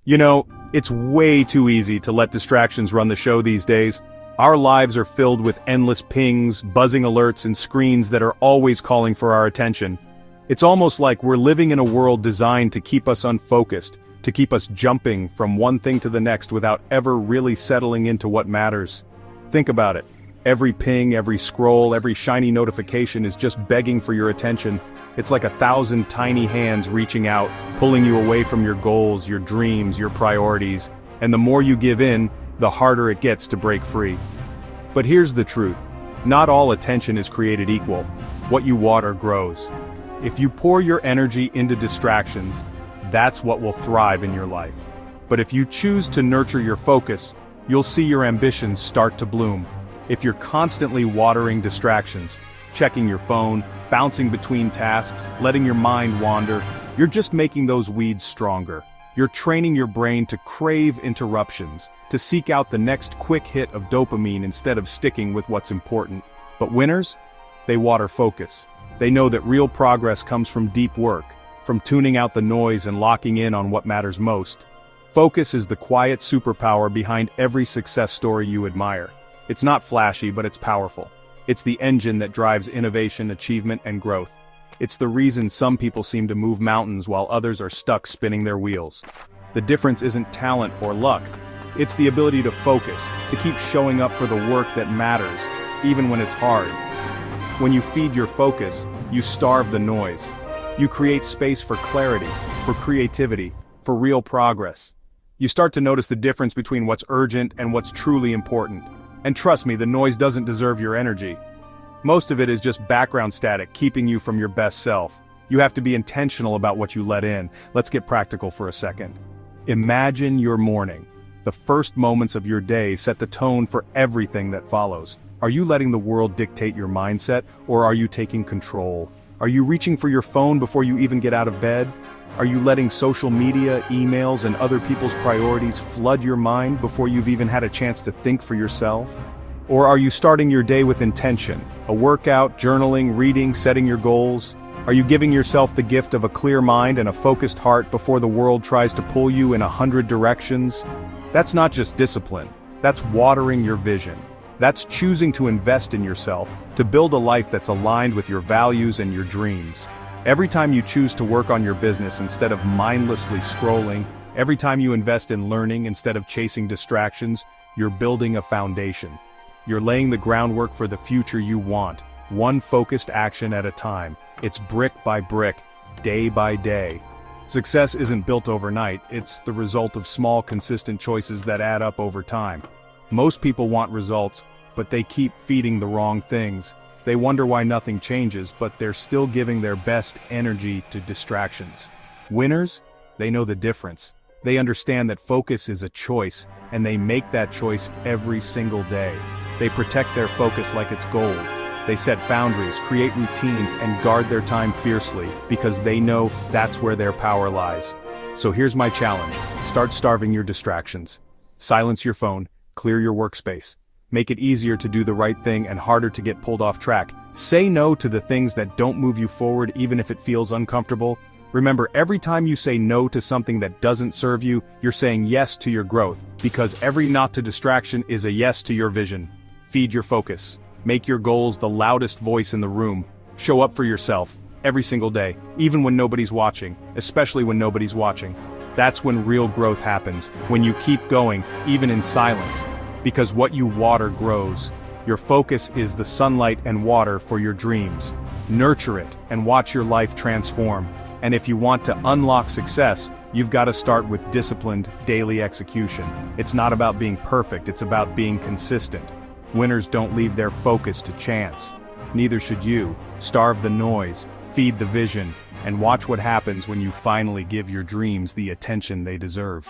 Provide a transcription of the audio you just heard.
You know, it's way too easy to let distractions run the show these days. Our lives are filled with endless pings, buzzing alerts, and screens that are always calling for our attention. It's almost like we're living in a world designed to keep us unfocused, to keep us jumping from one thing to the next without ever really settling into what matters. Think about it. Every ping, every scroll, every shiny notification is just begging for your attention. It's like 1,000 tiny hands reaching out, pulling you away from your goals, your dreams, your priorities. And the more you give in, the harder it gets to break free. But here's the truth. Not all attention is created equal. What you water grows. If you pour your energy into distractions, that's what will thrive in your life. But if you choose to nurture your focus, you'll see your ambitions start to bloom. If you're constantly watering distractions, checking your phone, bouncing between tasks, letting your mind wander, you're just making those weeds stronger. You're training your brain to crave interruptions, to seek out the next quick hit of dopamine instead of sticking with what's important. But winners? They water focus. They know that real progress comes from deep work, from tuning out the noise and locking in on what matters most. Focus is the quiet superpower behind every success story you admire. It's not flashy, but it's powerful. It's the engine that drives innovation, achievement, and growth. It's the reason some people seem to move mountains while others are stuck spinning their wheels. The difference isn't talent or luck. It's the ability to focus, to keep showing up for the work that matters, even when it's hard. When you feed your focus, you starve the noise. You create space for clarity, for creativity, for real progress. You start to notice the difference between what's urgent and what's truly important. And trust me, the noise doesn't deserve your energy. Most of it is just background static, keeping you from your best self. You have to be intentional about what you let in. Let's get practical for a second. Imagine your morning. The first moments of your day set the tone for everything that follows. Are you letting the world dictate your mindset, or are you taking control? Are you reaching for your phone before you even get out of bed? Are you letting social media, emails, and other people's priorities flood your mind before you've even had a chance to think for yourself? Or are you starting your day with intention? A workout, journaling, reading, setting your goals? Are you giving yourself the gift of a clear mind and a focused heart before the world tries to pull you in 100 directions? That's not just discipline. That's watering your vision. That's choosing to invest in yourself, to build a life that's aligned with your values and your dreams. Every time you choose to work on your business instead of mindlessly scrolling, every time you invest in learning instead of chasing distractions, you're building a foundation. You're laying the groundwork for the future you want, one focused action at a time. It's brick by brick, day by day. Success isn't built overnight, it's the result of small, consistent choices that add up over time. Most people want results, but they keep feeding the wrong things. They wonder why nothing changes, but they're still giving their best energy to distractions. Winners? They know the difference. They understand that focus is a choice, and they make that choice every single day. They protect their focus like it's gold. They set boundaries, create routines, and guard their time fiercely, because they know that's where their power lies. So here's my challenge. Start starving your distractions. Silence your phone, clear your workspace. Make it easier to do the right thing and harder to get pulled off track. Say no to the things that don't move you forward even if it feels uncomfortable. Remember, every time you say no to something that doesn't serve you, you're saying yes to your growth, because every not to distraction is a yes to your vision. Feed your focus. Make your goals the loudest voice in the room. Show up for yourself, every single day, even when nobody's watching, especially when nobody's watching. That's when real growth happens, when you keep going, even in silence. Because what you water grows. Your focus is the sunlight and water for your dreams. Nurture it and watch your life transform. And if you want to unlock success, you've got to start with disciplined, daily execution. It's not about being perfect, it's about being consistent. Winners don't leave their focus to chance. Neither should you. Starve the noise, feed the vision, and watch what happens when you finally give your dreams the attention they deserve.